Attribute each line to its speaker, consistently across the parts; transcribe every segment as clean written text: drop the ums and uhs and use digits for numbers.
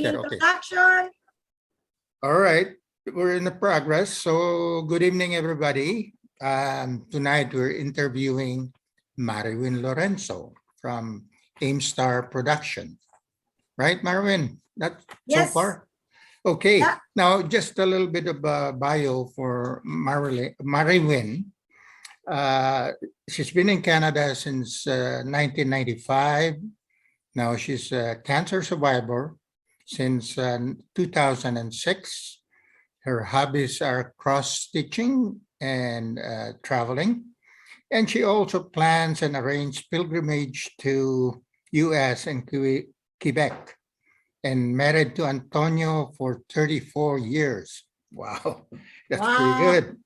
Speaker 1: Master. Okay.
Speaker 2: Introduction.
Speaker 1: All right. We're in the progress. So good evening, everybody. Tonight we're interviewing Mariewin Lorenzo from AMESTAR Productions. Right, Mariewin? That's so
Speaker 2: Yes.
Speaker 1: far? Okay.
Speaker 2: Yeah.
Speaker 1: Now, just a little bit of a bio for Mariewin. She's been in Canada since 1995. Now she's a cancer survivor since 2006. Her hobbies are cross-stitching and traveling. And she also plans and arranges pilgrimage to US and Quebec, and married to Antonio for 34 years. Wow, that's pretty good.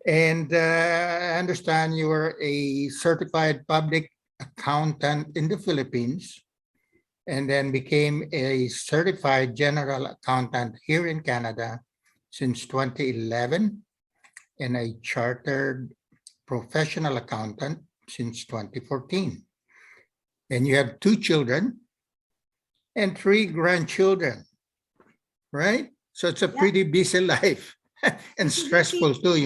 Speaker 1: And I understand you are a certified public accountant in the Philippines, and then became a certified general accountant here in Canada since 2011, and a chartered professional accountant since 2014. And you have 2 children and 3 grandchildren, right? So it's a pretty busy life and stressful too,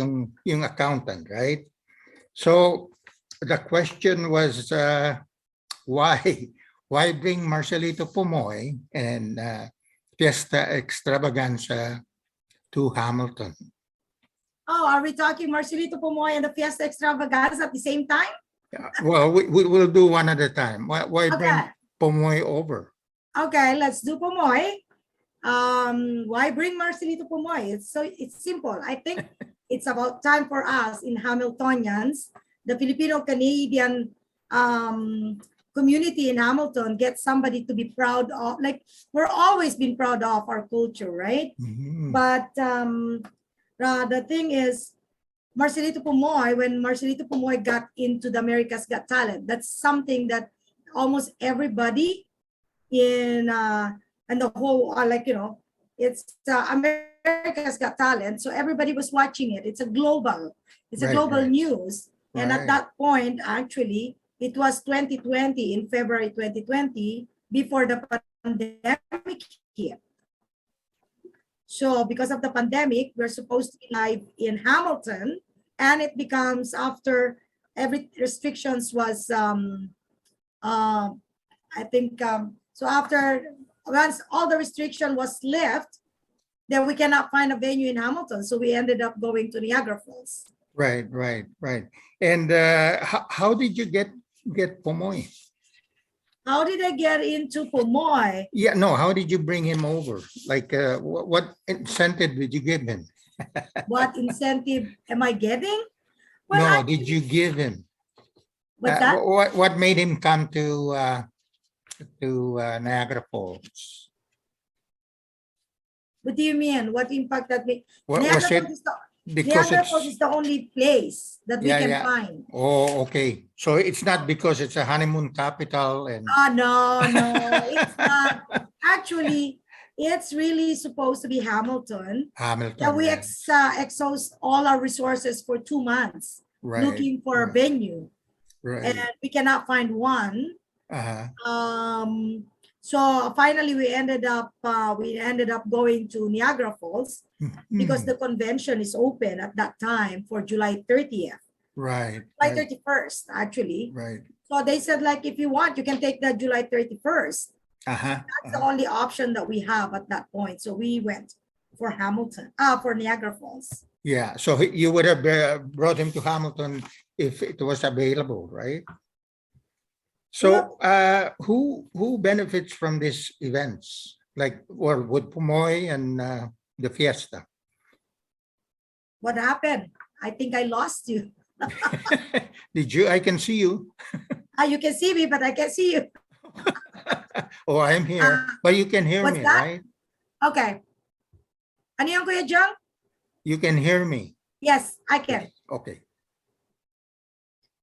Speaker 1: yung accountant, right? So the question was, why bring Marcelito Pomoy and Fiesta Extravaganza to Hamilton?
Speaker 2: Oh, are we talking Marcelito Pomoy and the Fiesta Extravaganza at the same time?
Speaker 1: Well, we'll do one at a time. Why bring Pomoy over?
Speaker 2: Okay, let's do Pomoy. Why bring Marcelito Pomoy? It's simple. I think it's about time for us in Hamiltonians, the Filipino-Canadian community in Hamilton, get somebody to be proud of. Like, we're always been proud of our culture, right?
Speaker 1: Mm-hmm.
Speaker 2: But the thing is, Marcelito Pomoy, when Marcelito Pomoy got into the America's Got Talent, that's something that almost everybody in the whole, it's America's Got Talent. So everybody was watching it. It's a global news. And at that point, actually, it was 2020, in February 2020, before the pandemic hit. So because of the pandemic, we're supposed to be live in Hamilton, and it becomes after every restrictions was, so after, once all the restriction was left, then we cannot find a venue in Hamilton. So we ended up going to Niagara Falls.
Speaker 1: Right. And how did you get Pomoy?
Speaker 2: How did I get into Pomoy?
Speaker 1: Yeah, no, how did you bring him over? Like, what incentive did you give him?
Speaker 2: What incentive am I getting?
Speaker 1: Well, no, did you give him?
Speaker 2: What's that?
Speaker 1: What made him come to Niagara Falls?
Speaker 2: What do you mean? What impact that made?
Speaker 1: Niagara
Speaker 2: Falls is the only place that we can find.
Speaker 1: Oh, okay. So it's not because it's a honeymoon capital and...
Speaker 2: No, it's not. Actually, it's really supposed to be Hamilton. That we exhaust all our resources for 2 months looking for a venue.
Speaker 1: Right.
Speaker 2: And we cannot find one. So finally, we ended up going to Niagara Falls because the convention is open at that time for July 30th.
Speaker 1: Right.
Speaker 2: July 31st, actually.
Speaker 1: Right.
Speaker 2: So they said, like, if you want, you can take the July 31st. That's the only option that we have at that point. So we went for Hamilton, for Niagara Falls.
Speaker 1: Yeah. So you would have brought him to Hamilton if it was available, right? So who benefits from these events? Like, or with Pomoy and the Fiesta?
Speaker 2: What happened? I think I lost you.
Speaker 1: Did you? I can see you.
Speaker 2: You can see me, but I can't see you.
Speaker 1: Oh, I'm here, but you can hear me, right?
Speaker 2: Okay. Ano yung Kuya Jung?
Speaker 1: You can hear me.
Speaker 2: Yes, I can.
Speaker 1: Okay.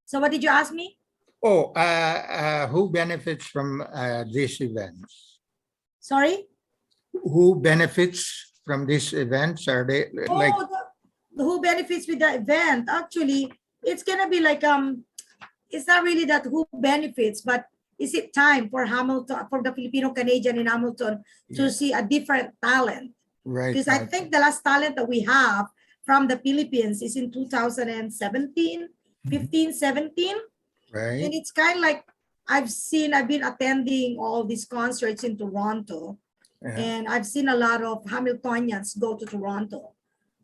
Speaker 2: So what did you ask me?
Speaker 1: Oh, who benefits from these events?
Speaker 2: Sorry?
Speaker 1: Who benefits from these events? Are they like...
Speaker 2: who benefits with the event? Actually, it's gonna be like, it's not really that who benefits, but is it time for Hamilton, for the Filipino Canadian in Hamilton to see a different talent?
Speaker 1: Right.
Speaker 2: Because I think the last talent that we have from the Philippines is in 2017, 15, 17.
Speaker 1: Right.
Speaker 2: And it's kind of like I've been attending all these concerts in Toronto, and I've seen a lot of Hamiltonians go to Toronto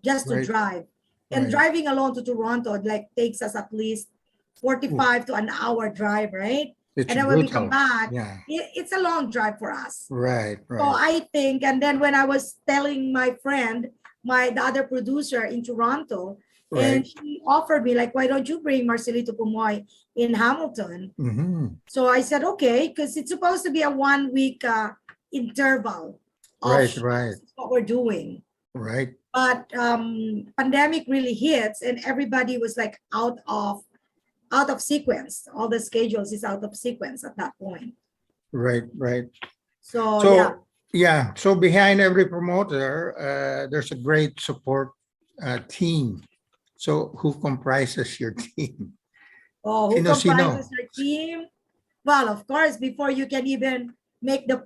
Speaker 2: just to
Speaker 1: Right.
Speaker 2: drive. And
Speaker 1: Right.
Speaker 2: driving alone to Toronto like takes us at least 45 to an hour drive, right?
Speaker 1: It's
Speaker 2: And then when we come
Speaker 1: brutal.
Speaker 2: back,
Speaker 1: Yeah.
Speaker 2: it's a long drive for us.
Speaker 1: Right.
Speaker 2: So
Speaker 1: Right.
Speaker 2: I think, and then when I was telling my friend, the other producer in Toronto, and
Speaker 1: Right.
Speaker 2: she offered me like, why don't you bring Marcelito Pumoy in Hamilton?
Speaker 1: Mm-hmm.
Speaker 2: So I said, okay, because it's supposed to be a 1 week interval of
Speaker 1: Right.
Speaker 2: shows,
Speaker 1: Right.
Speaker 2: is what we're doing.
Speaker 1: Right.
Speaker 2: But pandemic really hits, and everybody was like out of sequence. All the schedules is out of sequence at that point.
Speaker 1: Right. Right.
Speaker 2: So,
Speaker 1: So
Speaker 2: yeah.
Speaker 1: yeah. So behind every promoter, there's a great support team. So who comprises your team?
Speaker 2: Oh, who
Speaker 1: Sino?
Speaker 2: comprises your team? Well, of course, before you can even make the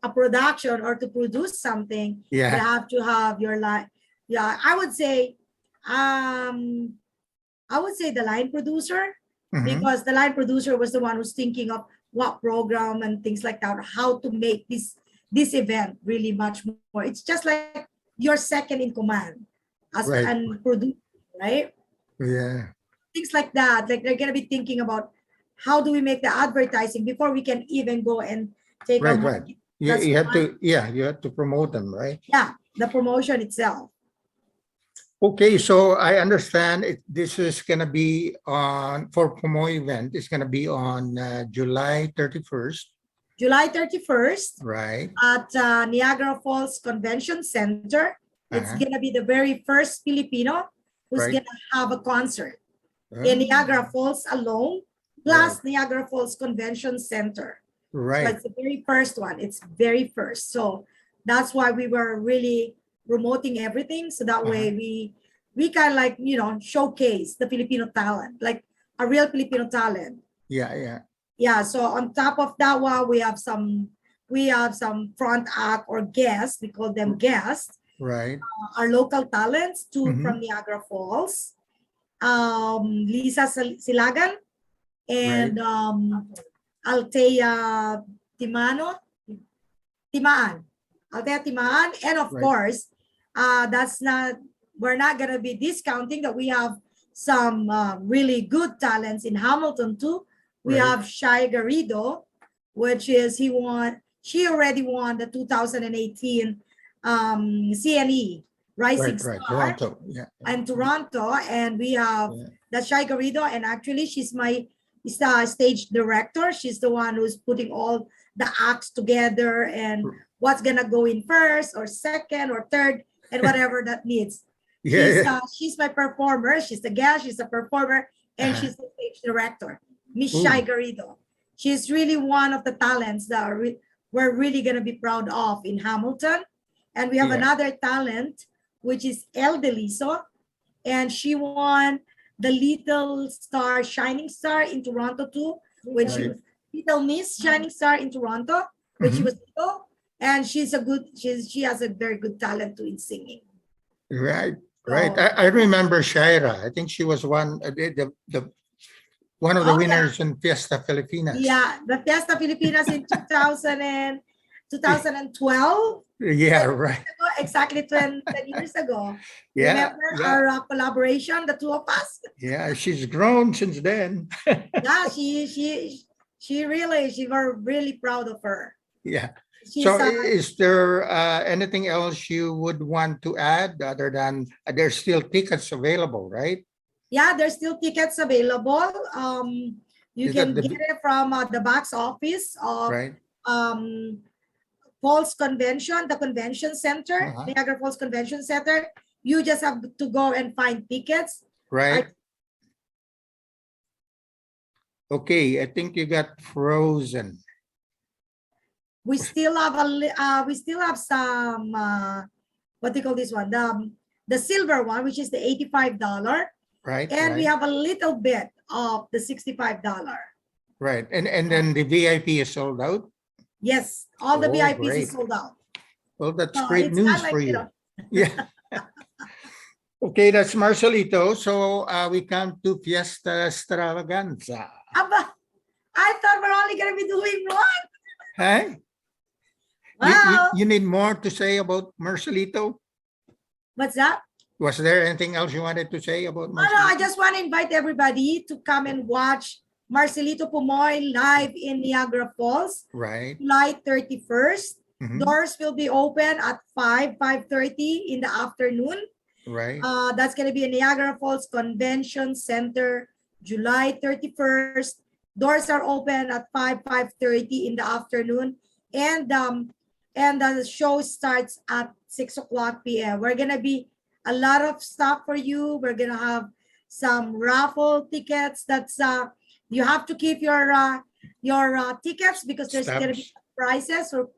Speaker 2: a production or to produce something, you
Speaker 1: Yeah.
Speaker 2: have to have your line. Yeah, I would say the line producer,
Speaker 1: Mhm.
Speaker 2: because the line producer was the one who's thinking of what program and things like that, how to make this event really much more. It's just like you're second in command as
Speaker 1: Right.
Speaker 2: and producer, right?
Speaker 1: Yeah.
Speaker 2: Things like that. Like they're gonna be thinking about how do we make the advertising before we can even go and take a
Speaker 1: Right. Right.
Speaker 2: market.
Speaker 1: You,
Speaker 2: That's
Speaker 1: you have
Speaker 2: why,
Speaker 1: to. Yeah. You have to promote them, right?
Speaker 2: yeah, the promotion itself.
Speaker 1: Okay, so I understand this is going to be on for Pomo event. It's going to be on July 31st,
Speaker 2: July 31st
Speaker 1: right?
Speaker 2: at Niagara Falls Convention Center. It's
Speaker 1: Uh-huh.
Speaker 2: gonna be the very first Filipino who's
Speaker 1: Right.
Speaker 2: gonna have a concert
Speaker 1: Ah,
Speaker 2: in Niagara Falls alone,
Speaker 1: Right.
Speaker 2: plus Niagara Falls Convention Center. So
Speaker 1: Right.
Speaker 2: it's the very first one. It's very first. So that's why we were really promoting everything. So that way we kind of like, showcase the Filipino talent, like a real Filipino talent.
Speaker 1: Yeah. Yeah.
Speaker 2: Yeah. So on top of that one, we have some front act or guests. We call them guests.
Speaker 1: Right.
Speaker 2: Our local talents, two
Speaker 1: Mhm.
Speaker 2: from Niagara Falls, Lisa Silagan
Speaker 1: Right.
Speaker 2: and Altea Timano, Timaan, Altea Timaan, and of
Speaker 1: Right.
Speaker 2: course, we're not gonna be discounting that we have some really good talents in Hamilton too. We
Speaker 1: Right.
Speaker 2: have Shai Garrido, which is she already won the 2018 CNE Rising
Speaker 1: Right. Right.
Speaker 2: Star
Speaker 1: Toronto. Yeah.
Speaker 2: in Toronto, and we have
Speaker 1: Yeah.
Speaker 2: the Shai Garrido, and actually she's my stage director. She's the one who's putting all the acts together and what's gonna go in first or second or third and whatever that needs.
Speaker 1: Yeah. Yeah.
Speaker 2: She's my performer. She's the guest. She's a performer, and
Speaker 1: Uh-huh.
Speaker 2: she's the stage director, Miss
Speaker 1: Ooh.
Speaker 2: Shai Garrido. She's really one of the talents that we're really gonna be proud of in Hamilton. And we have
Speaker 1: Yeah.
Speaker 2: another talent, which is El Deliso, and she won the Little Star Shining Star in Toronto too, when she
Speaker 1: Right.
Speaker 2: was Little Miss Shining Star in Toronto when she
Speaker 1: Mhm.
Speaker 2: was little. And she has a very good talent too in singing.
Speaker 1: Right. Right.
Speaker 2: So,
Speaker 1: I remember Shaira. I think she was one one of the
Speaker 2: oh yeah,
Speaker 1: winners in Fiesta Filipinas.
Speaker 2: yeah, the Fiesta Filipinas in 2012.
Speaker 1: Yeah. Right.
Speaker 2: Exactly 10 years ago.
Speaker 1: Yeah.
Speaker 2: Remember
Speaker 1: Yeah.
Speaker 2: our collaboration, the two of us?
Speaker 1: Yeah. She's grown since then.
Speaker 2: Yeah, we're really proud of her.
Speaker 1: Yeah.
Speaker 2: She's
Speaker 1: So is there anything else you would want to add other than there's still tickets available, right?
Speaker 2: yeah, there's still tickets available. You
Speaker 1: Is that
Speaker 2: can get it from the box office of
Speaker 1: right?
Speaker 2: Falls Convention, the convention center,
Speaker 1: Uh-huh.
Speaker 2: Niagara Falls Convention Center. You just have to go and find tickets.
Speaker 1: Right. Okay, I think you got frozen.
Speaker 2: We still have some what do you call this one? The silver one, which is the $85,
Speaker 1: Right.
Speaker 2: and we
Speaker 1: Right.
Speaker 2: have a little bit of the $65.
Speaker 1: Right. And then the VIP is sold out.
Speaker 2: Yes, all the
Speaker 1: Oh,
Speaker 2: VIPs
Speaker 1: great.
Speaker 2: is sold out.
Speaker 1: Well, that's
Speaker 2: So
Speaker 1: great
Speaker 2: it's kind
Speaker 1: news
Speaker 2: of like,
Speaker 1: for
Speaker 2: you
Speaker 1: you.
Speaker 2: know,
Speaker 1: Yeah. Okay, that's Marcelito. So we come to Fiesta Extravaganza.
Speaker 2: Aba, I thought we're only gonna be doing one.
Speaker 1: Hey,
Speaker 2: Wow,
Speaker 1: you need more to say about Marcelito?
Speaker 2: what's that?
Speaker 1: Was there anything else you wanted to say about
Speaker 2: Oh no, I
Speaker 1: Marcelito?
Speaker 2: just want to invite everybody to come and watch Marcelito Pumoy live in Niagara Falls,
Speaker 1: Right.
Speaker 2: July 31st.
Speaker 1: Mhm.
Speaker 2: Doors will be open at 5:30 in the afternoon.
Speaker 1: Right.
Speaker 2: That's going to be in Niagara Falls Convention Center, July 31st. Doors are open at 5:30 in the afternoon. And the show starts at 6 o'clock p.m. We're going to be a lot of stuff for you. We're going to have some raffle tickets. You have to keep your tickets because there's going to be
Speaker 1: Stabs.
Speaker 2: prizes or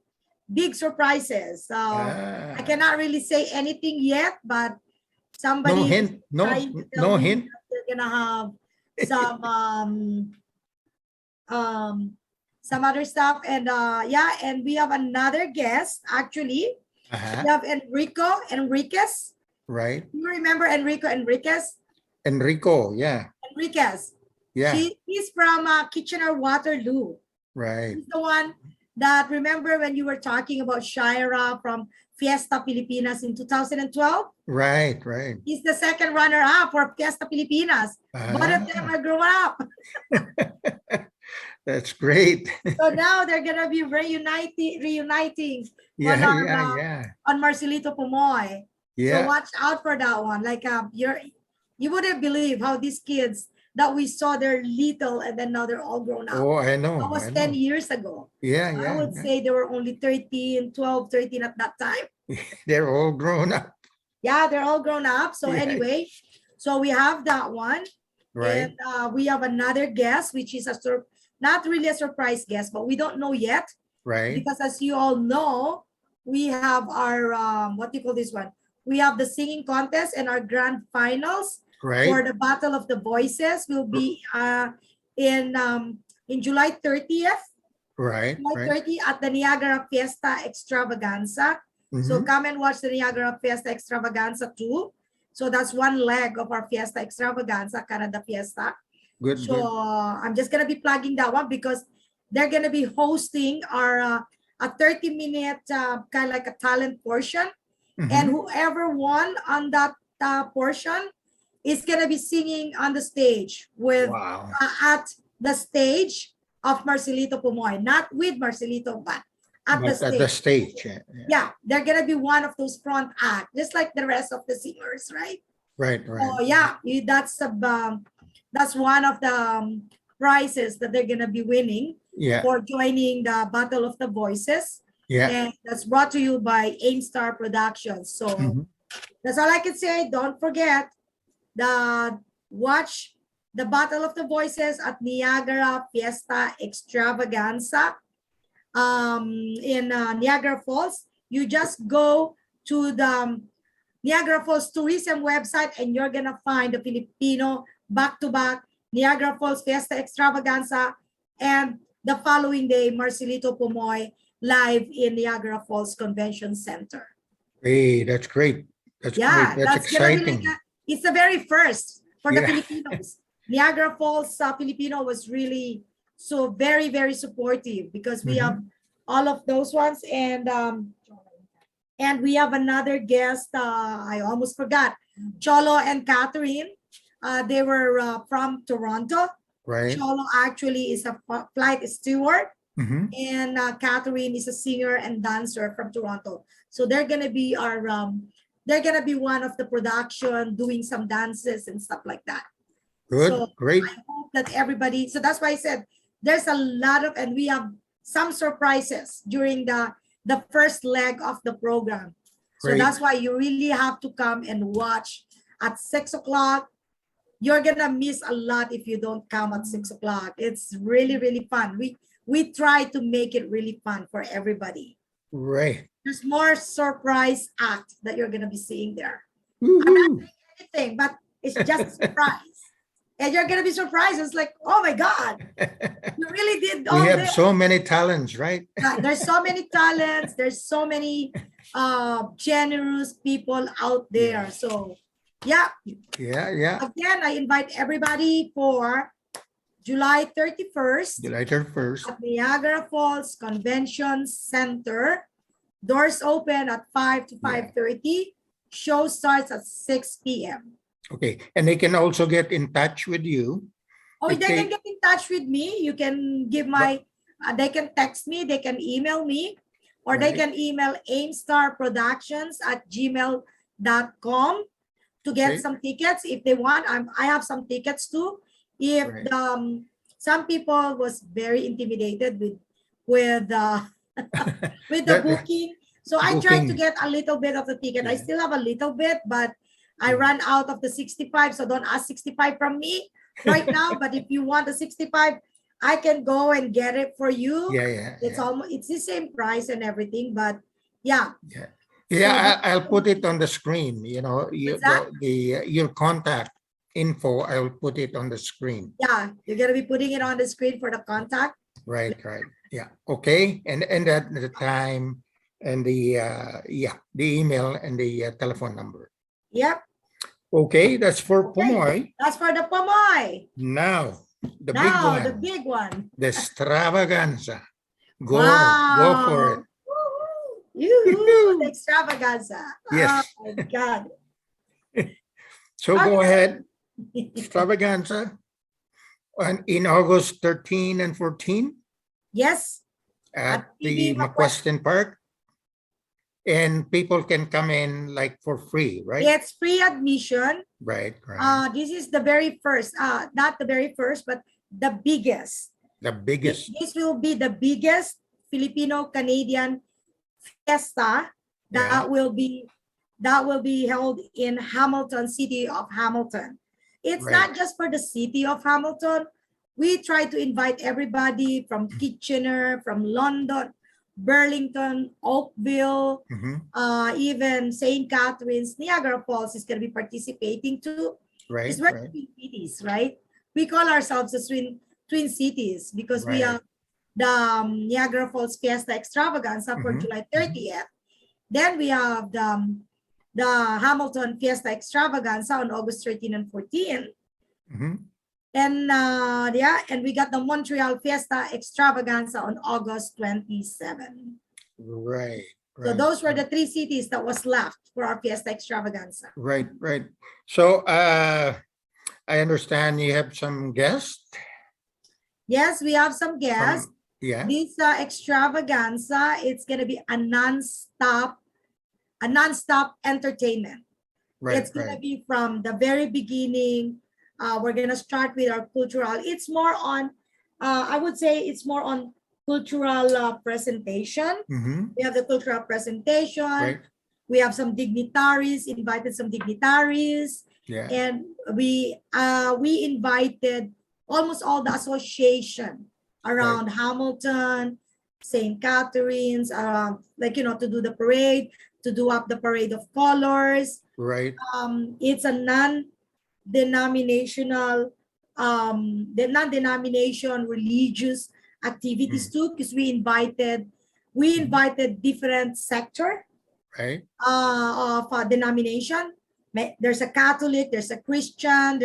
Speaker 2: big surprises. So I
Speaker 1: Ah,
Speaker 2: cannot really say anything yet, but
Speaker 1: no
Speaker 2: somebody is
Speaker 1: hint. No,
Speaker 2: trying to tell
Speaker 1: no
Speaker 2: me
Speaker 1: hint.
Speaker 2: that they're gonna have some um some other stuff. And yeah, and we have another guest actually. We
Speaker 1: Uh-huh.
Speaker 2: have Enrico Enriquez.
Speaker 1: Right.
Speaker 2: You remember Enrico Enriquez?
Speaker 1: Enrico. Yeah.
Speaker 2: Enriquez.
Speaker 1: Yeah.
Speaker 2: He's from Kitchener Waterloo.
Speaker 1: Right.
Speaker 2: He's the one that, remember when you were talking about Shira from Fiesta Filipinas in 2012?
Speaker 1: Right. Right.
Speaker 2: He's the second runner-up for Fiesta Filipinas. Both of them
Speaker 1: Ah,
Speaker 2: are grown up.
Speaker 1: that's great.
Speaker 2: So now they're gonna be reuniting on
Speaker 1: Yeah.
Speaker 2: our
Speaker 1: Yeah. Yeah.
Speaker 2: on Marcelito Pumoy. So
Speaker 1: Yeah.
Speaker 2: watch out for that one. Like you wouldn't believe how these kids that we saw, they're little and then now they're all grown up.
Speaker 1: Oh, I know.
Speaker 2: That was
Speaker 1: I
Speaker 2: 10
Speaker 1: know.
Speaker 2: years ago.
Speaker 1: Yeah.
Speaker 2: I
Speaker 1: Yeah.
Speaker 2: would
Speaker 1: Yeah.
Speaker 2: say they were only 13, 12, 13 at that time.
Speaker 1: They're all grown up.
Speaker 2: Yeah, they're all grown up. So
Speaker 1: Yeah.
Speaker 2: anyway, so we have that one.
Speaker 1: Right.
Speaker 2: And we have another guest, which is not really a surprise guest, but we don't know yet.
Speaker 1: Right.
Speaker 2: Because as you all know, we have our, what do you call this one? We have the singing contest and our grand finals for
Speaker 1: Right.
Speaker 2: the Battle of the Voices will be in July 30th.
Speaker 1: Right.
Speaker 2: July
Speaker 1: Right.
Speaker 2: 30 at the Niagara Fiesta Extravaganza. So
Speaker 1: Mhm.
Speaker 2: come and watch the Niagara Fiesta Extravaganza too. So that's one leg of our Fiesta Extravaganza, Canada Fiesta.
Speaker 1: Good.
Speaker 2: So
Speaker 1: Good.
Speaker 2: I'm just gonna be plugging that one because they're gonna be hosting our a 30-minute kind of like a talent portion, and
Speaker 1: Mhm.
Speaker 2: whoever won on that portion is gonna be singing on the stage with
Speaker 1: Wow.
Speaker 2: at the stage of Marcelito Pumoy, not with Marcelito, but at the
Speaker 1: But at the
Speaker 2: stage.
Speaker 1: stage. Yeah. Yeah.
Speaker 2: Yeah, they're gonna be one of those front act, just like the rest of the singers, right?
Speaker 1: Right. Right.
Speaker 2: Oh yeah, that's one of the prizes that they're gonna be winning
Speaker 1: Yeah.
Speaker 2: for joining the Battle of the Voices,
Speaker 1: Yeah.
Speaker 2: and that's brought to you by AMESTAR Productions. So
Speaker 1: Mhm.
Speaker 2: that's all I can say. Don't forget watch the Battle of the Voices at Niagara Fiesta Extravaganza in Niagara Falls. You just go to the Niagara Falls tourism website and you're gonna find the Filipino back-to-back Niagara Falls Fiesta Extravaganza, and the following day Marcelito Pumoy live in Niagara Falls Convention Center.
Speaker 1: Hey, that's great. That's great.
Speaker 2: Yeah,
Speaker 1: That's
Speaker 2: that's gonna be like
Speaker 1: exciting.
Speaker 2: it's the very first for the
Speaker 1: Yeah.
Speaker 2: Filipinos. Niagara Falls Filipino was really so very supportive because we have
Speaker 1: Mhm.
Speaker 2: all of those ones. And we have another guest. I almost forgot. Cholo and Catherine. They were from Toronto.
Speaker 1: Right.
Speaker 2: Cholo actually is a flight steward,
Speaker 1: Mhm.
Speaker 2: and Catherine is a singer and dancer from Toronto. So they're gonna be they're gonna be one of the production, doing some dances and stuff like that. So
Speaker 1: Good. Great.
Speaker 2: I hope that everybody. So that's why I said there's a lot of, and we have some surprises during the first leg of the program. So
Speaker 1: Great.
Speaker 2: that's why you really have to come and watch at 6 o'clock. You're gonna miss a lot if you don't come at 6 o'clock. It's really fun. We try to make it really fun for everybody.
Speaker 1: Right.
Speaker 2: There's more surprise act that you're gonna be seeing there. I'm not
Speaker 1: Woohoo.
Speaker 2: saying anything, but it's just a surprise. And you're gonna be surprised. It's like, oh my God, you really did
Speaker 1: We
Speaker 2: all
Speaker 1: have
Speaker 2: this.
Speaker 1: so many talents, right?
Speaker 2: There's so many talents. There's so many generous people out there.
Speaker 1: Yeah.
Speaker 2: So yeah,
Speaker 1: Yeah.
Speaker 2: again, I invite everybody for July 31st
Speaker 1: July 31st.
Speaker 2: at Niagara Falls Convention Center. Doors open at 5 to 5:30. Show starts at 6 p.m.
Speaker 1: Okay. And they can also get in touch with you.
Speaker 2: Oh,
Speaker 1: If
Speaker 2: they
Speaker 1: they-
Speaker 2: can get in touch with me. You can give my, they can text me, they can email me, or they
Speaker 1: Right.
Speaker 2: can email amestarproductions@gmail.com to get
Speaker 1: Okay.
Speaker 2: some tickets if they want. I have some tickets too. If
Speaker 1: Right.
Speaker 2: some people was very intimidated with with the
Speaker 1: That-
Speaker 2: booking, so I tried to
Speaker 1: booking.
Speaker 2: get a little bit of the ticket. I
Speaker 1: Yeah.
Speaker 2: still have a little bit, but I
Speaker 1: Yeah.
Speaker 2: ran out of the 65, so don't ask 65 from me right now. But if you want the 65, I can go and get it for you.
Speaker 1: Yeah.
Speaker 2: It's almost, it's the same price and everything, but yeah.
Speaker 1: Yeah.
Speaker 2: So
Speaker 1: Yeah, I'll put it on the screen, you know,
Speaker 2: What's that?
Speaker 1: your contact info, I'll put it on the screen.
Speaker 2: Yeah, you're gonna be putting it on the screen for the contact.
Speaker 1: Right. Yeah. Okay. And that the time and the the email and the telephone number.
Speaker 2: Yep,
Speaker 1: Okay, that's for
Speaker 2: Okay.
Speaker 1: Pomoy.
Speaker 2: that's for the Pomoy.
Speaker 1: Now, the big
Speaker 2: Now
Speaker 1: one,
Speaker 2: the big one.
Speaker 1: the extravaganza. Go for it.
Speaker 2: Yoo-hoo, the extravaganza.
Speaker 1: Yes.
Speaker 2: Oh my God.
Speaker 1: So go
Speaker 2: Okay.
Speaker 1: ahead, extravaganza. And in August 13 and 14
Speaker 2: Yes,
Speaker 1: at
Speaker 2: At
Speaker 1: the
Speaker 2: PB
Speaker 1: McQuestion Park. And people can come in like for free, right?
Speaker 2: it's free admission.
Speaker 1: Right.
Speaker 2: This is the very first, not the very first, but the biggest.
Speaker 1: The biggest.
Speaker 2: This will be the biggest Filipino-Canadian fiesta that will be held in Hamilton, city of Hamilton. It's
Speaker 1: Right.
Speaker 2: not just for the city of Hamilton. We try to invite everybody from Kitchener, from London, Burlington, Oakville,
Speaker 1: Mhm.
Speaker 2: even St. Catharines, Niagara Falls is going to be participating too.
Speaker 1: Right.
Speaker 2: It's we're
Speaker 1: Right.
Speaker 2: twin cities, right? We call ourselves the twin cities because we
Speaker 1: Right.
Speaker 2: have the Niagara Falls Fiesta Extravaganza for
Speaker 1: Mhm,
Speaker 2: July 30th. Then we have the Hamilton Fiesta Extravaganza on August 13 and 14.
Speaker 1: Mhm.
Speaker 2: And and we got the Montreal Fiesta Extravaganza on August 27.
Speaker 1: Right.
Speaker 2: So those were the three cities that was left for our Fiesta Extravaganza.
Speaker 1: Right. So I understand you have some guests.
Speaker 2: Yes, we have some guests.
Speaker 1: Yeah.
Speaker 2: This extravaganza, it's gonna be a non-stop entertainment.
Speaker 1: Right.
Speaker 2: It's gonna be from the very beginning. We're gonna start with our cultural. It's more on, I would say, it's more on cultural presentation.
Speaker 1: Mhm.
Speaker 2: We have the cultural presentation.
Speaker 1: Right.
Speaker 2: We have some dignitaries, invited some dignitaries,
Speaker 1: Yeah.
Speaker 2: and we invited almost all the association around Hamilton, St. Catharines, like, you know, to do the parade, to do up the parade of colors.
Speaker 1: Right.
Speaker 2: It's a non-denominational, the non-denomination religious activities too, because we invited different sector
Speaker 1: Right.
Speaker 2: of denomination. There's a Catholic, there's a Christian,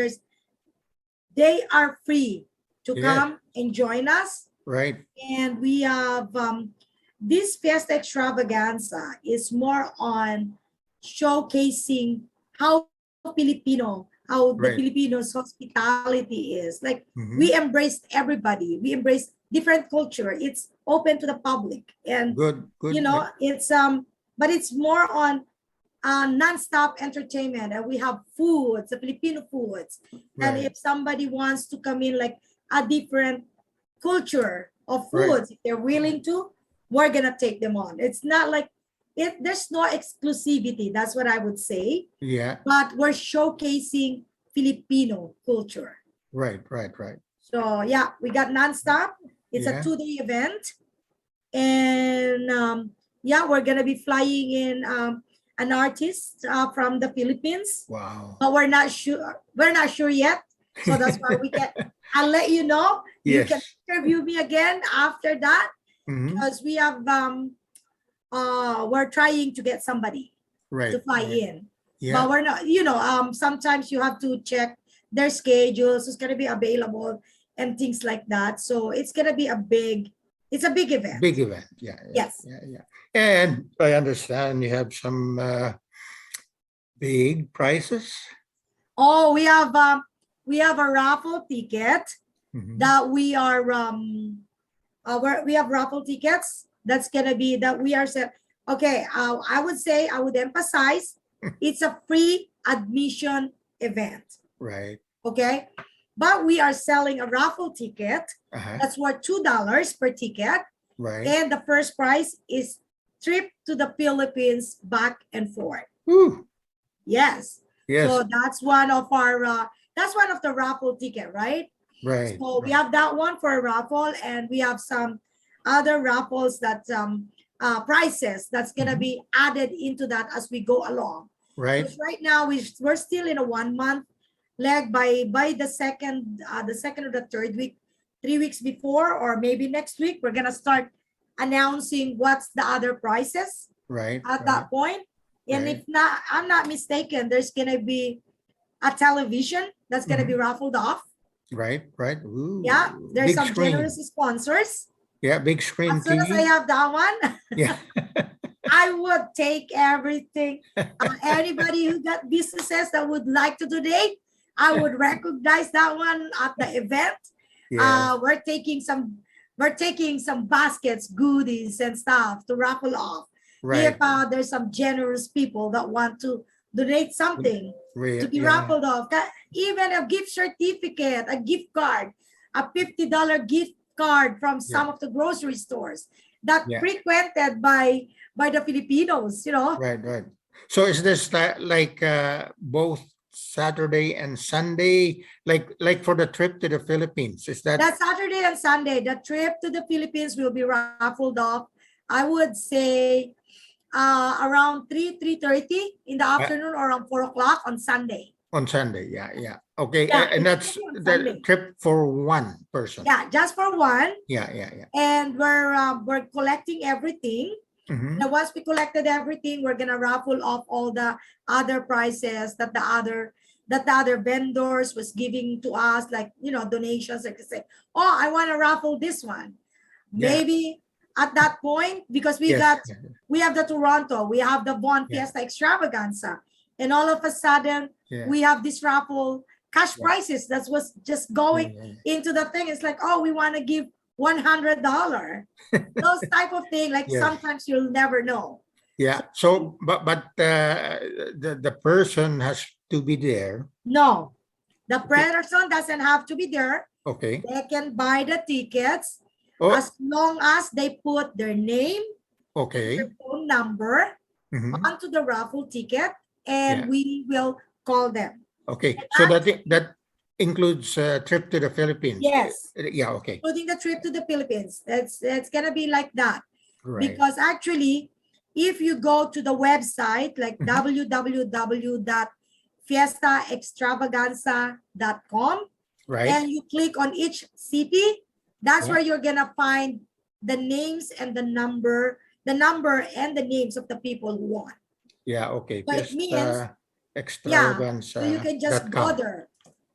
Speaker 2: they are free to
Speaker 1: Yeah.
Speaker 2: come and join us.
Speaker 1: Right.
Speaker 2: And we have this Fiesta Extravaganza is more on showcasing how Filipino, how the
Speaker 1: Right.
Speaker 2: Filipinos hospitality is. Like,
Speaker 1: Mhm.
Speaker 2: we embraced everybody. We embrace different culture. It's open to the public. And
Speaker 1: Good.
Speaker 2: you know, it's but it's more on non-stop entertainment, and we have foods, the Filipino foods. And
Speaker 1: Right.
Speaker 2: if somebody wants to come in like a different culture of
Speaker 1: Right.
Speaker 2: foods, if they're willing to, we're gonna take them on. It's not like there's no exclusivity, that's what I would say,
Speaker 1: Yeah.
Speaker 2: but we're showcasing Filipino culture.
Speaker 1: Right.
Speaker 2: So yeah, we got non-stop. It's
Speaker 1: Yeah.
Speaker 2: a 2-day event. And yeah, we're gonna be flying in an artist from the Philippines,
Speaker 1: Wow.
Speaker 2: but we're not sure yet So that's why I'll let you know. You can
Speaker 1: Yes.
Speaker 2: interview me again after that,
Speaker 1: Mhm.
Speaker 2: because we're trying to get somebody to
Speaker 1: Right.
Speaker 2: fly
Speaker 1: Right.
Speaker 2: in.
Speaker 1: Yeah.
Speaker 2: But we're not, sometimes you have to check their schedules, who's gonna be available and things like that. So it's gonna be it's a big event.
Speaker 1: Big event. Yeah. Yeah.
Speaker 2: Yes.
Speaker 1: Yeah. Yeah. And I understand you have some big prizes.
Speaker 2: Oh, we have a raffle ticket
Speaker 1: Mhm.
Speaker 2: that we have raffle tickets that's gonna be that we are set. Okay, I would say, I would emphasize, it's a free admission event.
Speaker 1: Right.
Speaker 2: Okay, but we are selling a raffle ticket
Speaker 1: Uh-huh.
Speaker 2: that's worth $2 per ticket,
Speaker 1: Right.
Speaker 2: and the first prize is trip to the Philippines back and forth.
Speaker 1: Woo.
Speaker 2: Yes.
Speaker 1: Yes.
Speaker 2: So that's one of our that's one of the raffle ticket, right?
Speaker 1: Right.
Speaker 2: So we
Speaker 1: Right.
Speaker 2: have that one for a raffle, and we have some other raffles that prices that's gonna
Speaker 1: Mhm.
Speaker 2: be added into that as we go along.
Speaker 1: Right.
Speaker 2: Because right now we're still in a 1 month leg. By the second or the third week, 3 weeks before, or maybe next week, we're gonna start announcing what's the other prices
Speaker 1: Right.
Speaker 2: at
Speaker 1: Right.
Speaker 2: that point. And
Speaker 1: Right.
Speaker 2: if not, I'm not mistaken, there's gonna be a television that's gonna be
Speaker 1: Mhm.
Speaker 2: raffled off.
Speaker 1: Right. Right.
Speaker 2: Yeah,
Speaker 1: Ooh.
Speaker 2: there's
Speaker 1: Big
Speaker 2: some generous
Speaker 1: screen.
Speaker 2: sponsors.
Speaker 1: Yeah. Big screen
Speaker 2: As soon as I
Speaker 1: TV.
Speaker 2: have that one,
Speaker 1: Yeah.
Speaker 2: I would take everything. Anybody who got businesses that would like to donate, I would recognize that one at the event.
Speaker 1: Yes.
Speaker 2: We're taking some baskets, goodies, and stuff to raffle off. If
Speaker 1: Right.
Speaker 2: there's some generous people that want to donate something to be
Speaker 1: Yeah.
Speaker 2: raffled off, even a gift certificate, a gift card, a $50 gift card from
Speaker 1: Yeah.
Speaker 2: some of the grocery stores that
Speaker 1: Yeah.
Speaker 2: frequented by the Filipinos,
Speaker 1: Right. Right. So is this like both Saturday and Sunday, like for the trip to the Philippines? Is that
Speaker 2: That Saturday and Sunday, the trip to the Philippines will be raffled off. I would say around 3:30 in the
Speaker 1: uh,
Speaker 2: afternoon, or around 4 o'clock on Sunday.
Speaker 1: on Sunday? Yeah. Yeah. Okay.
Speaker 2: Yeah,
Speaker 1: And
Speaker 2: it's
Speaker 1: that's
Speaker 2: gonna be on
Speaker 1: the
Speaker 2: Sunday.
Speaker 1: trip for one person.
Speaker 2: Yeah, just for one.
Speaker 1: Yeah. Yeah. Yeah.
Speaker 2: And we're collecting everything.
Speaker 1: Mm-hmm.
Speaker 2: And once we collected everything, we're gonna raffle off all the other prizes that the other vendors was giving to us, like donations. Like, say, oh, I want to raffle this one.
Speaker 1: Yeah.
Speaker 2: Maybe at that point, because
Speaker 1: Yes.
Speaker 2: we have the Toronto, we have the Bon
Speaker 1: Yeah.
Speaker 2: Fiesta Extravaganza, and all of a sudden
Speaker 1: Yeah.
Speaker 2: we have this raffle cash
Speaker 1: Yeah.
Speaker 2: prizes that was just
Speaker 1: Yeah.
Speaker 2: going
Speaker 1: Yeah.
Speaker 2: into the thing. It's like, oh, we want to give $100. Those type of thing. Like,
Speaker 1: Yes.
Speaker 2: sometimes you'll never know.
Speaker 1: Yeah. So, but the person has to be there.
Speaker 2: No, the
Speaker 1: Okay.
Speaker 2: person doesn't have to be there.
Speaker 1: Okay.
Speaker 2: They can buy the tickets
Speaker 1: Oh.
Speaker 2: as long as they put their name,
Speaker 1: Okay.
Speaker 2: their phone number
Speaker 1: Mm-hmm.
Speaker 2: onto the raffle ticket, and
Speaker 1: Yeah.
Speaker 2: we will call them.
Speaker 1: Okay.
Speaker 2: And
Speaker 1: So that includes trip to the Philippines.
Speaker 2: Yes,
Speaker 1: Yeah. Okay.
Speaker 2: including the trip to the Philippines. It's gonna be like that.
Speaker 1: Right.
Speaker 2: Because actually, if you go to the website, like www.fiestaextravaganza.com,
Speaker 1: Right.
Speaker 2: and you click on each city, that's
Speaker 1: Yeah.
Speaker 2: where you're gonna find the names and the number and the names of the people who won.
Speaker 1: Yeah. Okay.
Speaker 2: So it means, so you can just go
Speaker 1: Extravaganza.com.
Speaker 2: there,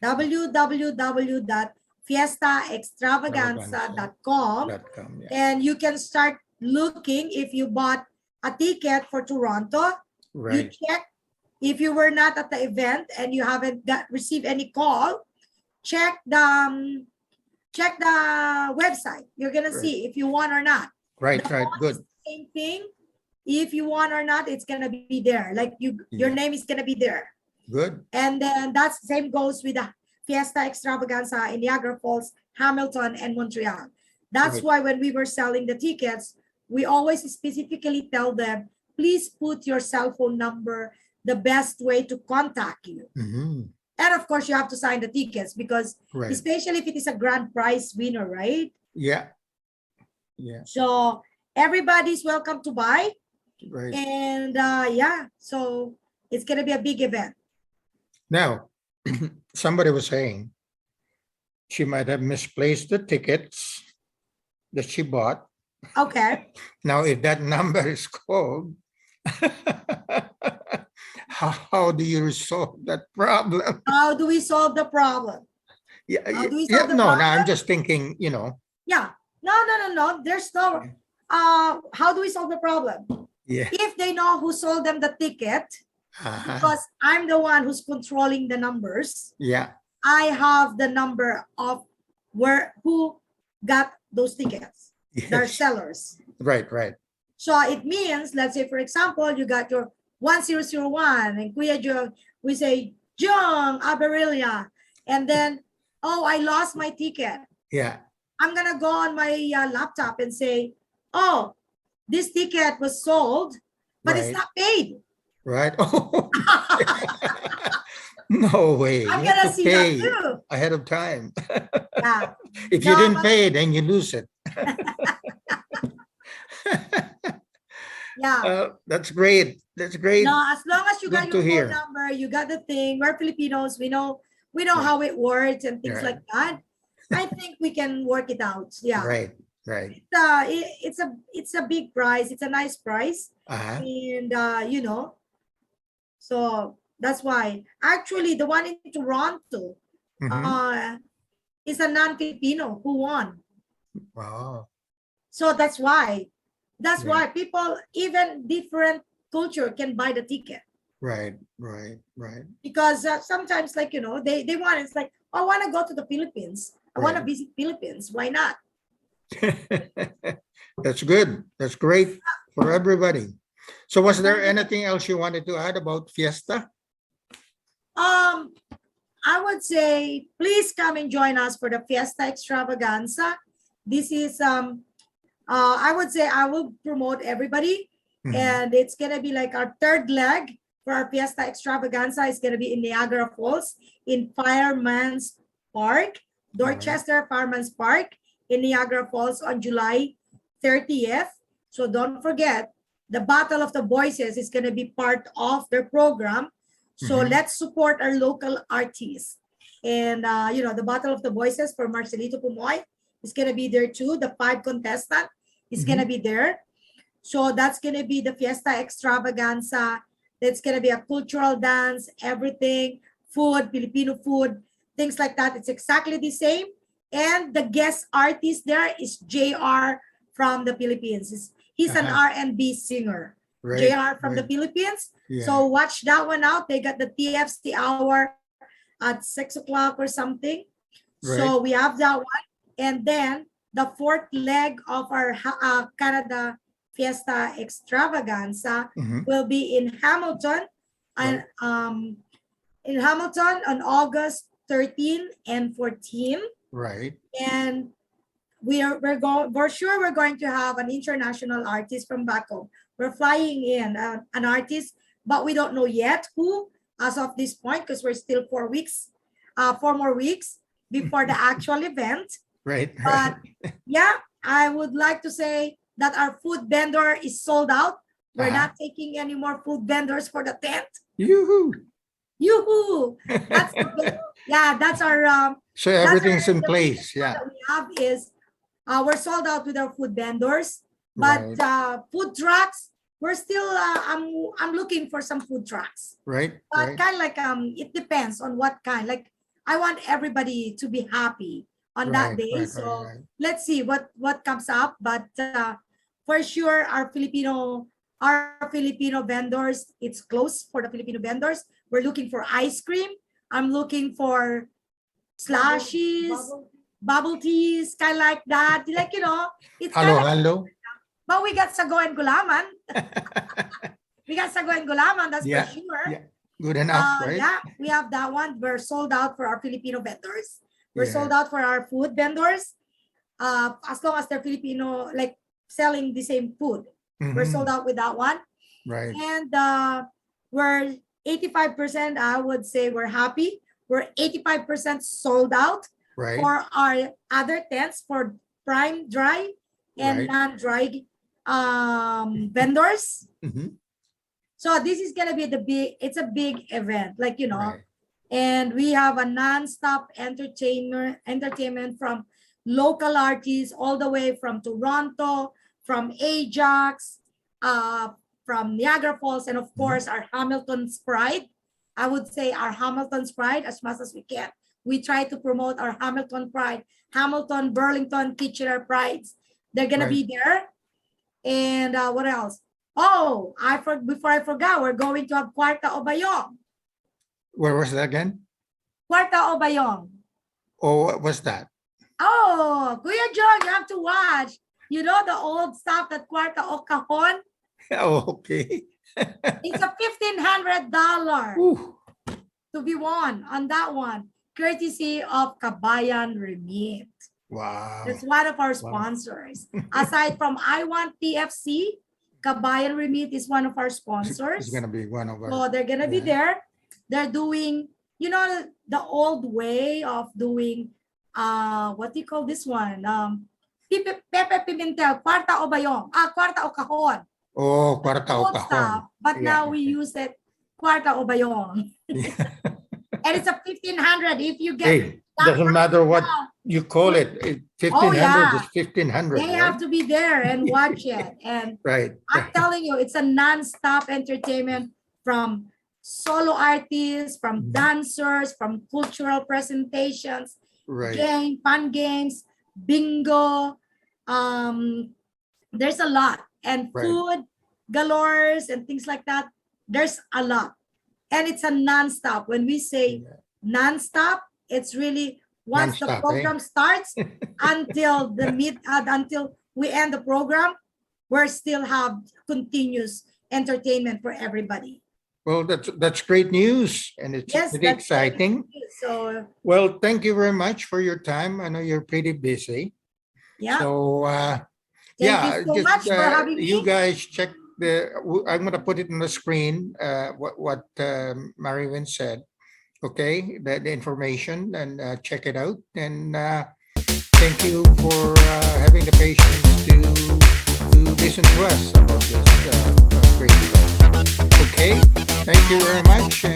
Speaker 2: www.fiestaextravaganza.com,
Speaker 1: Yeah.
Speaker 2: and you can start looking. If you bought a ticket for Toronto, you
Speaker 1: Right.
Speaker 2: check. If you were not at the event and you haven't received any call, check the website. You're gonna
Speaker 1: Right.
Speaker 2: see if you won or not.
Speaker 1: Right.
Speaker 2: The
Speaker 1: Right.
Speaker 2: phone is
Speaker 1: Good.
Speaker 2: the same thing. If you won or not, it's gonna be there. Like, your
Speaker 1: Yeah.
Speaker 2: name is gonna be there.
Speaker 1: Good.
Speaker 2: And then that same goes with the Fiesta Extravaganza in Niagara Falls, Hamilton, and Montreal. That's
Speaker 1: Right.
Speaker 2: why when we were selling the tickets, we always specifically tell them, please put your cell phone number, the best way to contact you.
Speaker 1: Mm-hmm.
Speaker 2: And of course, you have to sign the tickets, because
Speaker 1: Right.
Speaker 2: especially if it is a grand prize winner, right?
Speaker 1: Yeah. Yeah.
Speaker 2: So everybody's welcome to buy.
Speaker 1: Right.
Speaker 2: And yeah, so it's going to be a big event.
Speaker 1: Now, somebody was saying She might have misplaced the tickets that she bought.
Speaker 2: Okay.
Speaker 1: Now, if that number is called, how do you resolve that problem?
Speaker 2: How do we solve the problem?
Speaker 1: Yeah,
Speaker 2: How do we
Speaker 1: yeah,
Speaker 2: solve the
Speaker 1: no,
Speaker 2: problem?
Speaker 1: I'm just thinking, you know.
Speaker 2: Yeah. No. There's no. How do we solve the problem?
Speaker 1: Yeah.
Speaker 2: If they know who sold them the ticket,
Speaker 1: Uh-huh.
Speaker 2: because I'm the one who's controlling the numbers,
Speaker 1: Yeah.
Speaker 2: I have the number of who got those tickets. They're
Speaker 1: Yes.
Speaker 2: sellers.
Speaker 1: Right. Right.
Speaker 2: So it means, let's say, for example, you got your 1001 and Kuya Jung, we say, Jung, Aberelia. And then, oh, I lost my ticket.
Speaker 1: Yeah.
Speaker 2: I'm going to go on my laptop and say, oh, this ticket was sold, but it's
Speaker 1: Right.
Speaker 2: not paid.
Speaker 1: Right. Oh. No way.
Speaker 2: I'm
Speaker 1: You have
Speaker 2: going to
Speaker 1: to
Speaker 2: see that
Speaker 1: pay
Speaker 2: too.
Speaker 1: ahead of time.
Speaker 2: Yeah.
Speaker 1: If you
Speaker 2: No,
Speaker 1: didn't
Speaker 2: but-
Speaker 1: pay, then you lose it.
Speaker 2: Yeah.
Speaker 1: That's great. That's great.
Speaker 2: No, as long as you got
Speaker 1: Good to
Speaker 2: your phone
Speaker 1: hear.
Speaker 2: number, you got the thing. We're Filipinos. We know
Speaker 1: Yeah.
Speaker 2: how it works and things
Speaker 1: Right.
Speaker 2: like that. I think we can work it out. Yeah.
Speaker 1: Right. Right.
Speaker 2: It's a big price. It's a nice price.
Speaker 1: Uh-huh.
Speaker 2: And you know, so that's why actually the one in Toronto
Speaker 1: Mhm.
Speaker 2: is a non-Filipino who won.
Speaker 1: Wow.
Speaker 2: So that's why
Speaker 1: Right.
Speaker 2: people, even different culture, can buy the ticket.
Speaker 1: Right. Right. Right.
Speaker 2: Because sometimes, like, you know, they want, it's like, I want to go to the Philippines. I want to
Speaker 1: Right.
Speaker 2: visit Philippines. Why not?
Speaker 1: That's good. That's great for everybody. So was there
Speaker 2: Everybody-
Speaker 1: anything else you wanted to add about Fiesta?
Speaker 2: I would say, please come and join us for the Fiesta Extravaganza. This is, I would say I will promote everybody.
Speaker 1: Mhm.
Speaker 2: And it's going to be like our third leg for our Fiesta Extravaganza. It's going to be in Niagara Falls, in Fireman's Park, Dorchester Fireman's Park in Niagara Falls on July 30th. So don't forget, the Battle of the Voices is going to be part of their program. So
Speaker 1: Mhm.
Speaker 2: let's support our local artists. And, you know, the Battle of the Voices for Marcelito Pumoy is going to be there too. The 5 contestant is going to be there. So that's going to be the Fiesta Extravaganza. That's going to be a cultural dance, everything, food, Filipino food, things like that. It's exactly the same. And the guest artist there is JR from the Philippines. He's an
Speaker 1: Uh-huh.
Speaker 2: R&B singer.
Speaker 1: Right.
Speaker 2: JR from the
Speaker 1: Right.
Speaker 2: Philippines.
Speaker 1: Yeah.
Speaker 2: So watch that one out. They got the TFC hour at 6 o'clock or something. So we have that one. And then the fourth leg of our Canada Fiesta Extravaganza
Speaker 1: Mhm.
Speaker 2: will be in Hamilton, and in Hamilton on August 13 and 14.
Speaker 1: Right.
Speaker 2: And we're sure we're going to have an international artist from back home. We're flying in an artist, but we don't know yet who as of this point, because we're still 4 more weeks before the actual event.
Speaker 1: Right.
Speaker 2: But
Speaker 1: Right.
Speaker 2: yeah, I would like to say that our food vendor is sold out. We're
Speaker 1: Uh-huh.
Speaker 2: not taking any more food vendors for the tent.
Speaker 1: Yoo-hoo.
Speaker 2: Yoo-hoo! That's yeah, that's our
Speaker 1: So everything's in
Speaker 2: the
Speaker 1: place.
Speaker 2: biggest one
Speaker 1: Yeah.
Speaker 2: that we have is we're sold out with our food vendors, but food trucks, we're still I'm looking for some food trucks.
Speaker 1: Right.
Speaker 2: But
Speaker 1: Right.
Speaker 2: kind of like it depends on what kind. Like I want everybody to be happy on that
Speaker 1: Right.
Speaker 2: day.
Speaker 1: Right.
Speaker 2: So
Speaker 1: Right.
Speaker 2: let's see what comes up. But for sure, our Filipino vendors, it's close for the Filipino vendors. We're looking for ice cream. I'm looking for slushies, bubble teas, kind of like that. Like, you know, it's kind
Speaker 1: Hello.
Speaker 2: of,
Speaker 1: Hello.
Speaker 2: but we got sago and gulaman. We got sago and gulaman, that's
Speaker 1: Yeah,
Speaker 2: for sure.
Speaker 1: yeah. Good enough, right?
Speaker 2: Yeah, we have that one. We're sold out for our Filipino vendors. We're
Speaker 1: Yeah.
Speaker 2: sold out for our food vendors. As long as they're Filipino, like selling the same food. We're sold
Speaker 1: Mhm.
Speaker 2: out with that one.
Speaker 1: Right.
Speaker 2: And we're 85%, I would say we're happy. We're 85% sold out
Speaker 1: Right.
Speaker 2: for our other tents for prime dry and
Speaker 1: Right.
Speaker 2: non-dry vendors.
Speaker 1: Mhm.
Speaker 2: So this is gonna be it's a big event, like, you know,
Speaker 1: Right.
Speaker 2: And we have a non-stop entertainment from local artists all the way from Toronto, from Ajax, from Niagara Falls, and of course our Hamilton's Pride. I would say our Hamilton's Pride as much as we can. We try to promote our Hamilton Pride, Hamilton, Burlington, Kitchener Prides. They're gonna be there. And what else? Oh, before I forgot, we're going to have Kwarta o Bayong.
Speaker 1: Where was that again?
Speaker 2: Kwarta o Bayong.
Speaker 1: Oh, what was that?
Speaker 2: Oh, Kuya John, you have to watch. You know the old stuff that Kwarta o Kahon?
Speaker 1: Oh, okay.
Speaker 2: It's a $1,500
Speaker 1: Ooh,
Speaker 2: to be won on that one, courtesy of Kabayan Remit.
Speaker 1: wow.
Speaker 2: That's one of our sponsors. Aside from I Want TFC, Kabayan Remit is one of our sponsors.
Speaker 1: It's going to be one of our.
Speaker 2: So they're going to be there. They're doing, you know, the old way of doing, what do you call this one? Pepe Pimentel, Kwarta o Bayong, Kwarta o Kahon.
Speaker 1: Oh, Kwarta o
Speaker 2: Old
Speaker 1: Kahon.
Speaker 2: stuff, but now we use it Kwarta o Bayong. And it's a $1,500 if you get.
Speaker 1: Hey, doesn't matter what you call it. 1,500 is 1,500.
Speaker 2: They have to be there and watch it. And
Speaker 1: Right.
Speaker 2: I'm telling you, it's a non-stop entertainment from solo artists, from dancers, from cultural presentations,
Speaker 1: Right.
Speaker 2: fun games, bingo. There's a lot. And food galores and things like that. There's a lot. And it's a non-stop. When we say non-stop, it's really once the program starts until until we end the program, we still have continuous entertainment for everybody.
Speaker 1: Well, that's great news, and it's pretty exciting.
Speaker 2: So,
Speaker 1: well, thank you very much for your time. I know you're pretty busy.
Speaker 2: yeah.
Speaker 1: So,
Speaker 2: Thank you so much for having me.
Speaker 1: you guys check I'm going to put it on the screen, what Mariewin said. Okay, the information, and check it out. And thank you for having the patience to listen to us about this great show. Okay, thank you very much. And